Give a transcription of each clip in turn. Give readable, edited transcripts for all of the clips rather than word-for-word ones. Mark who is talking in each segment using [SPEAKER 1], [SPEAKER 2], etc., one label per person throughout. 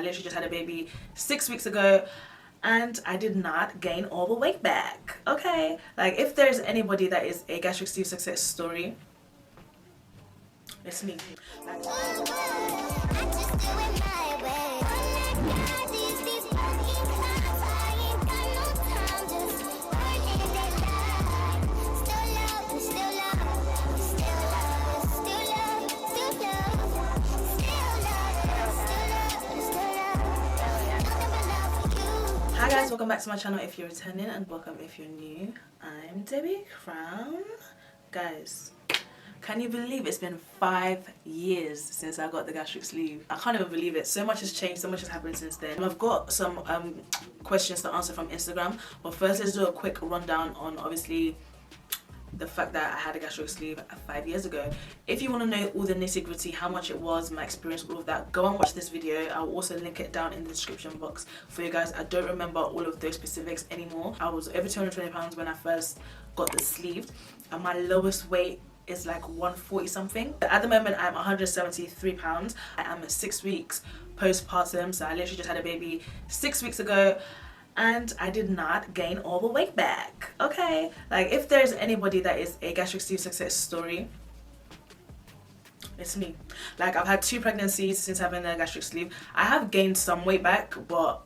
[SPEAKER 1] I literally just had a baby 6 weeks ago and I did not gain all the weight back. Okay, like if there's anybody that is a gastric sleeve success story, it's me. Hi guys, welcome back to my channel if you're returning, and welcome if you're new. I'm Debbie Crown. Guys, can you believe it's been 5 years since I got the gastric sleeve? I can't even believe it. So much has changed, so much has happened since then. I've got some questions to answer from Instagram, but first let's do a quick rundown on obviously the fact that I had a gastric sleeve 5 years ago. If you want to know all the nitty-gritty, how much it was, my experience, all of that, go and watch this video. I'll also link it down in the description box for you guys. I don't remember all of those specifics anymore. I was over 220 pounds when I first got the sleeve, and my lowest weight is like 140 something. At the moment I'm 173 pounds. I am 6 weeks postpartum, so I literally just had a baby 6 weeks ago and I did not gain all the weight back. Okay, like if there's anybody that is a gastric sleeve success story, it's me. Like I've had 2 pregnancies since having a gastric sleeve. I have gained some weight back, but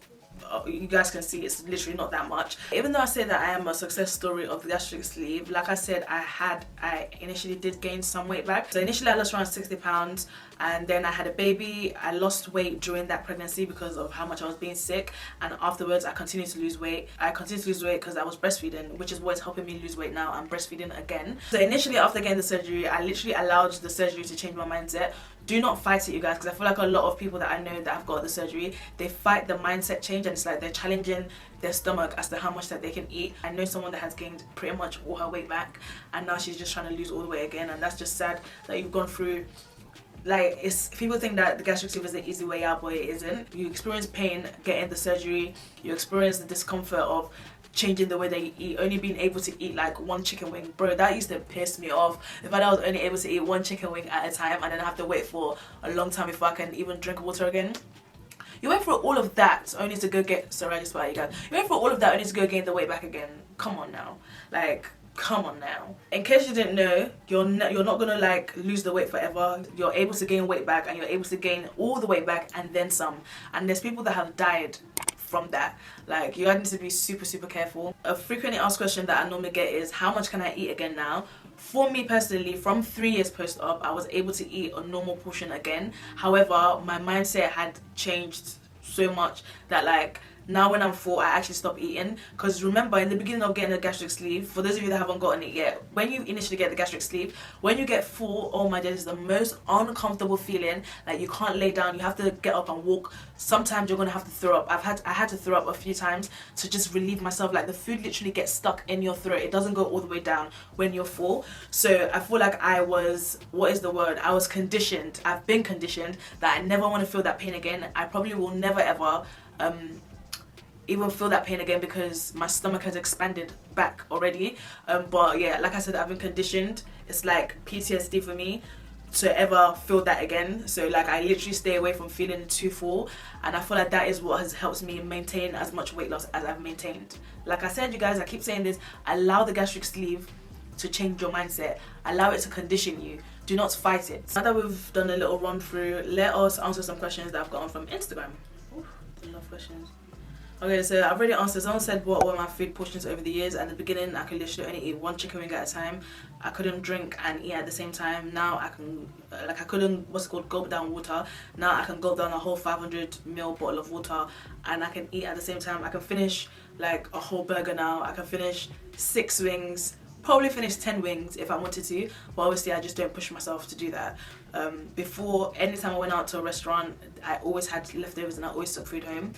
[SPEAKER 1] you guys can see it's literally not that much. Even though I say that I am a success story of the gastric sleeve, like I said, I initially did gain some weight back. So initially I lost around 60 pounds, and then I had a baby. I lost weight during that pregnancy because of how much I was being sick, and afterwards I continued to lose weight. I continued to lose weight because I was breastfeeding, which is what's helping me lose weight now. I'm breastfeeding again. So initially after getting the surgery, I literally allowed the surgery to change my mindset. Do not fight it, you guys, because I feel like a lot of people that I know that have got the surgery, they fight the mindset change, and it's like they're challenging their stomach as to how much that they can eat. I know someone that has gained pretty much all her weight back, and now she's just trying to lose all the weight again, and that's just sad that you've gone through. Like, it's people think that the gastric sleeve is the easy way out, but it isn't. You experience pain getting the surgery, you experience the discomfort of changing the way that you eat, only being able to eat like 1 chicken wing. Bro, that used to piss me off. The fact that I was only able to eat 1 chicken wing at a time, and then I have to wait for a long time before I can even drink water again. You went through all of that only to go get, sorry I just spat you guys. You went through all of that only to go gain the weight back again. Come on now. Like, come on now. In case you didn't know, you're not gonna like lose the weight forever. You're able to gain weight back, and you're able to gain all the weight back and then some. And there's people that have died from that. Like, you need to be super careful. A frequently asked question that I normally get is, how much can I eat again now? For me personally, from 3 years post-op, I was able to eat a normal portion again. However, my mindset had changed so much that like now when I'm full, I actually stop eating. Because remember, in the beginning of getting a gastric sleeve, for those of you that haven't gotten it yet, when you initially get the gastric sleeve, when you get full, oh my days, it's the most uncomfortable feeling. Like, you can't lay down, you have to get up and walk. Sometimes you're gonna have to throw up. I had to throw up a few times to just relieve myself. Like, the food literally gets stuck in your throat. It doesn't go all the way down when you're full. So I feel like I was, what is the word? I was conditioned. I've been conditioned that I never want to feel that pain again. I probably will never ever even feel that pain again, because my stomach has expanded back already. But yeah, like I said, I've been conditioned. It's like PTSD for me to ever feel that again. So like, I literally stay away from feeling too full, and I feel like that is what has helped me maintain as much weight loss as I've maintained. Like I said, you guys, I keep saying this, allow the gastric sleeve to change your mindset. Allow it to condition you. Do not fight it. Now that we've done a little run through, let us answer some questions that I've gotten from Instagram. Oof, I love questions. Okay, so I've already answered. Someone said what were my food portions over the years. At the beginning, I could literally only eat 1 chicken wing at a time. I couldn't drink and eat at the same time. Now I can, like, I couldn't, what's it called, gulp down water. Now I can gulp down a whole 500ml bottle of water, and I can eat at the same time. I can finish like a whole burger now. I can finish 6 wings, probably finish 10 wings if I wanted to, but obviously I just don't push myself to do that. Before, anytime I went out to a restaurant, I always had leftovers and I always took food home.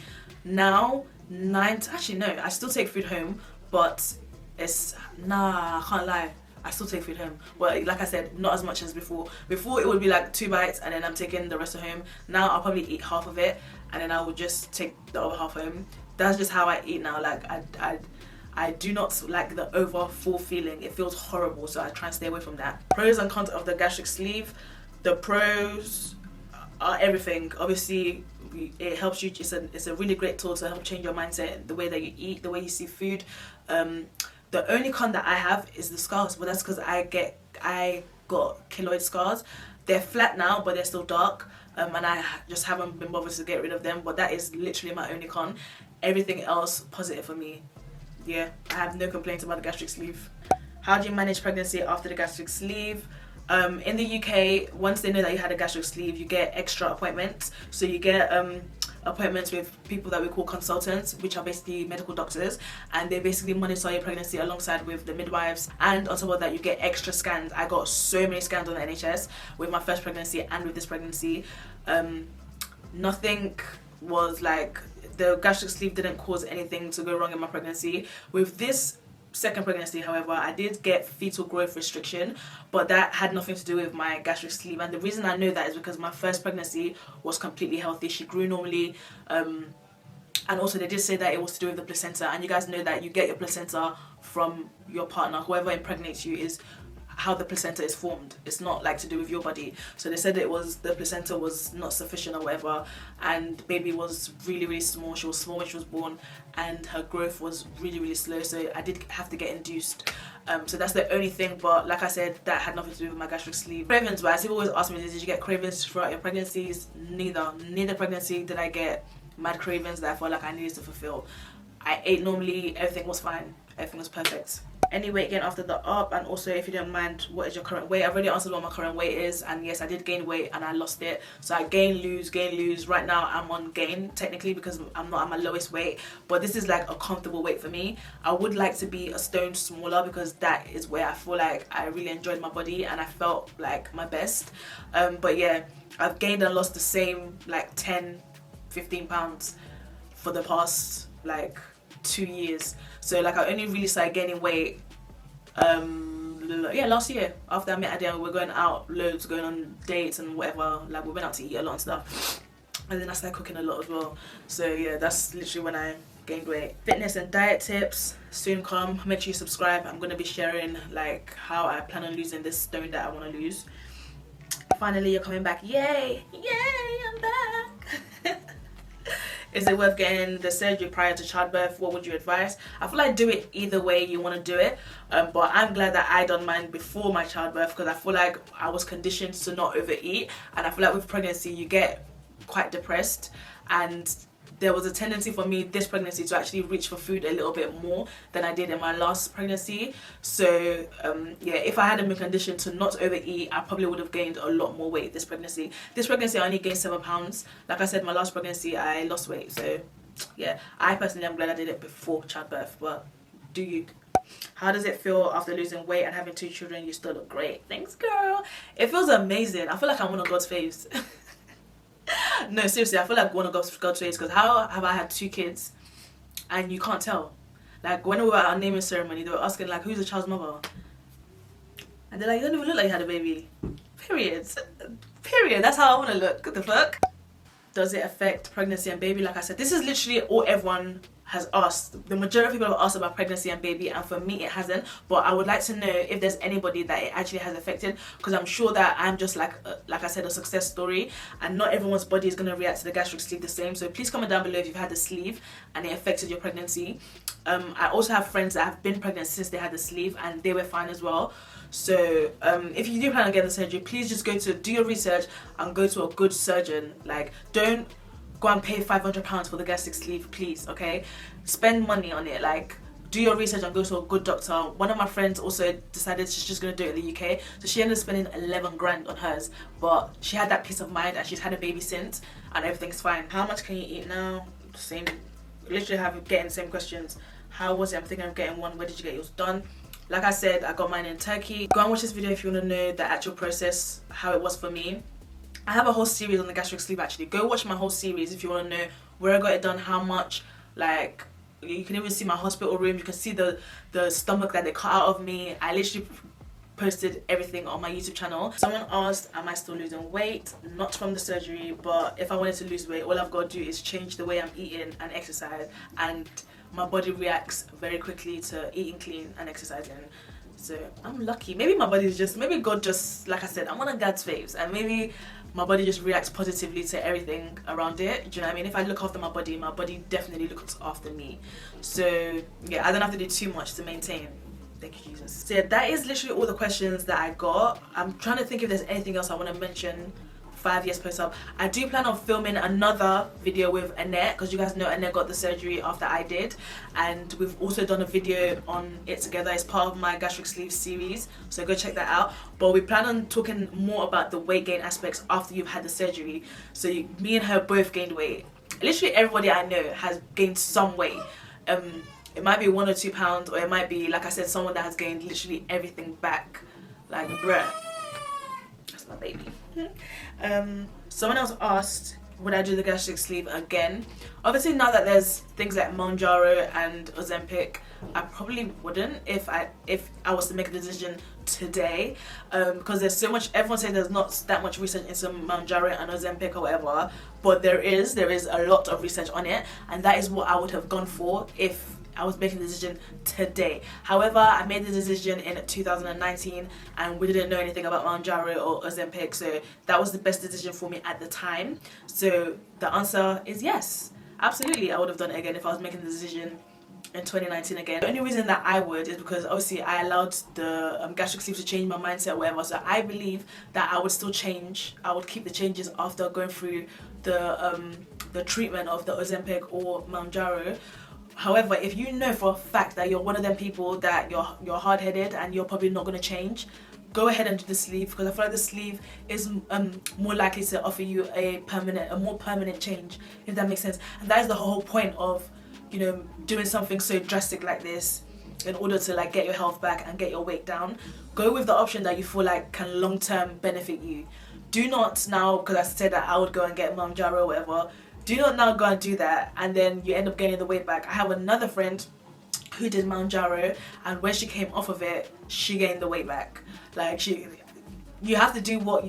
[SPEAKER 1] Now, actually no, I still take food home, but it's, nah, I can't lie, I still take food home. Well, like I said, not as much as before. Before it would be like 2 bites and then I'm taking the rest of home. Now I'll probably eat half of it and then I will just take the other half home. That's just how I eat now. Like, I do not like the over full feeling. It feels horrible, so I try and stay away from that. Pros and cons of the gastric sleeve. The pros are everything. Obviously, it helps you. It's a really great tool to help change your mindset, the way that you eat, the way you see food. The only con that I have is the scars, but that's because I got keloid scars. They're flat now, but they're still dark, and I just haven't been bothered to get rid of them. But that is literally my only con. Everything else positive for me. Yeah, I have no complaints about the gastric sleeve. How do you manage pregnancy after the gastric sleeve? In the UK, once they know that you had a gastric sleeve, you get extra appointments. So you get appointments with people that we call consultants, which are basically medical doctors, and they basically monitor your pregnancy alongside with the midwives. And on top of that, you get extra scans. I got so many scans on the NHS with my first pregnancy and with this pregnancy. Nothing was like, the gastric sleeve didn't cause anything to go wrong in my pregnancy. With this second pregnancy, however, I did get fetal growth restriction, but that had nothing to do with my gastric sleeve. And the reason I know that is because my first pregnancy was completely healthy. She grew normally, and also they did say that it was to do with the placenta, and you guys know that you get your placenta from your partner. Whoever impregnates you is how the placenta is formed. It's not like to do with your body. So they said it was, the placenta was not sufficient or whatever, and baby was really, really small. She was small when she was born, and her growth was really, really slow, so I did have to get induced. So that's the only thing, but like I said, that had nothing to do with my gastric sleeve. Cravings wise, people always ask me, did you get cravings throughout your pregnancies? Neither pregnancy did I get mad cravings that I felt like I needed to fulfill. I ate normally, everything was fine, everything was perfect. Any weight gain after the op? And also, if you don't mind, what is your current weight? I've already answered what my current weight is, and yes, I did gain weight and I lost it. So I gain, lose. Right now I'm on gain technically because I'm not at my lowest weight, but this is like a comfortable weight for me. I would like to be a stone smaller because that is where I feel like I really enjoyed my body and I felt like my best. But yeah, I've gained and lost the same like 10-15 pounds for the past like 2 years. So like I only really started gaining weight last year after I met Adia. We're going out loads, going on dates and whatever, like we went out to eat a lot and stuff, and then I started cooking a lot as well. So yeah, that's literally when I gained weight. Fitness and diet tips soon come. Make sure you subscribe. I'm going to be sharing like how I plan on losing this stone that I want to lose. Finally, you're coming back. Yay, I'm back. Is it worth getting the surgery prior to childbirth? What would you advise? I feel like do it either way you want to do it, but I'm glad that I done mine before my childbirth because I feel like I was conditioned to not overeat, and I feel like with pregnancy you get quite depressed, and there was a tendency for me this pregnancy to actually reach for food a little bit more than I did in my last pregnancy. So yeah, if I hadn't been conditioned to not overeat, I probably would have gained a lot more weight this pregnancy. This pregnancy I only gained 7 pounds. Like I said, my last pregnancy I lost weight. So yeah, I personally am glad I did it before childbirth, but do you? How does it feel after losing weight and having 2 children? You still look great. Thanks, girl. It feels amazing. I feel like I'm one of God's faves. No, seriously, I feel like one of God's faves, because how have I had 2 kids and you can't tell? Like when we were at our naming ceremony, they were asking like, who's the child's mother? And they're like, you don't even look like you had a baby. Period. That's how I want to look. What the fuck? Does it affect pregnancy and baby? Like I said, this is literally all everyone has asked. The majority of people have asked about pregnancy and baby, and for me it hasn't, but I would like to know if there's anybody that it actually has affected, because I'm sure that I'm just like I said, a success story, and not everyone's body is going to react to the gastric sleeve the same. So please comment down below if you've had the sleeve and it affected your pregnancy. I also have friends that have been pregnant since they had the sleeve and they were fine as well. So if you do plan on getting the surgery, please just do your research and go to a good surgeon. Like, don't go and pay £500 for the gastric sleeve, please, okay? Spend money on it. Like, do your research and go to a good doctor. One of my friends also decided she's just going to do it in the UK, so she ended up spending 11 grand on hers, but she had that peace of mind and she's had a baby since and everything's fine. How much can you eat now? Same, literally getting the same questions. How was it? I'm thinking of getting one. Where did you get yours done? Like I said, I got mine in Turkey. Go and watch this video if you want to know the actual process, how it was for me. I have a whole series on the gastric sleeve actually. Go watch my whole series if you want to know where I got it done, how much. Like, you can even see my hospital room. You can see the stomach that they cut out of me. I literally posted everything on my YouTube channel. Someone asked, am I still losing weight? Not from the surgery, but if I wanted to lose weight, all I've got to do is change the way I'm eating and exercise, and my body reacts very quickly to eating clean and exercising. So I'm lucky. Maybe my body is just, maybe God just, like I said, I'm one of God's faves, and maybe my body just reacts positively to everything around it. Do you know what I mean? If I look after my body definitely looks after me. So yeah, I don't have to do too much to maintain. Thank you, Jesus. So yeah, that is literally all the questions that I got. I'm trying to think if there's anything else I want to mention. 5 years post-op. I do plan on filming another video with Annette, because you guys know Annette got the surgery after I did, and we've also done a video on it together. It's part of my gastric sleeve series, so go check that out. But we plan on talking more about the weight gain aspects after you've had the surgery. So me and her both gained weight. Literally everybody I know has gained some weight. It might be 1 or 2 pounds, or it might be, like I said, someone that has gained literally everything back. Like, bruh, that's my baby. Someone else asked, would I do the gastric sleeve again? Obviously, now that there's things like Mounjaro and Ozempic, I probably wouldn't if I was to make a decision today, because there's so much. Everyone says there's not that much research into Mounjaro and Ozempic or whatever, but there is a lot of research on it, and that is what I would have gone for if I was making the decision today. However, I made the decision in 2019 and we didn't know anything about Mounjaro or Ozempic, so that was the best decision for me at the time. So the answer is yes, absolutely I would have done it again if I was making the decision in 2019 again. The only reason that I would is because obviously I allowed the gastric sleeve to change my mindset or whatever, so I believe that I would still change. I would keep the changes after going through the treatment of the Ozempic or Mounjaro. However, if you know for a fact that you're one of them people that you're hard-headed and you're probably not going to change, go ahead and do the sleeve, because I feel like the sleeve is more likely to offer you a more permanent change, if that makes sense. And that is the whole point of, you know, doing something so drastic like this in order to like get your health back and get your weight down. Go with the option that you feel like can long-term benefit you. Do not now, because I said that I would go and get Mounjaro or whatever, do not now go and do that and then you end up gaining the weight back. I have another friend who did Mounjaro, and when she came off of it, she gained the weight back. Like, you have to do what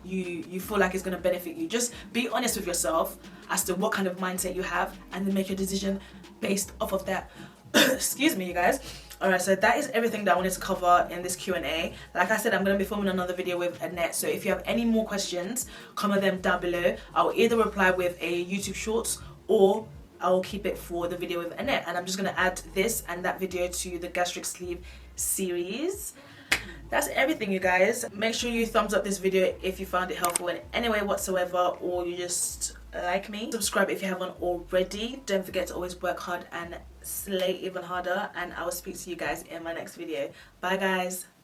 [SPEAKER 1] you feel like is going to benefit you. Just be honest with yourself as to what kind of mindset you have, and then make your decision based off of that. Excuse me, you guys. Alright, so that is everything that I wanted to cover in this Q&A. Like I said, I'm going to be filming another video with Annette, so if you have any more questions, comment them down below. I will either reply with a YouTube Shorts, or I will keep it for the video with Annette. And I'm just going to add this and that video to the gastric sleeve series. That's everything, you guys. Make sure you thumbs up this video if you found it helpful in any way whatsoever, or you just like me. Subscribe if you haven't already. Don't forget to always work hard and slay even harder, and I will speak to you guys in my next video. Bye guys.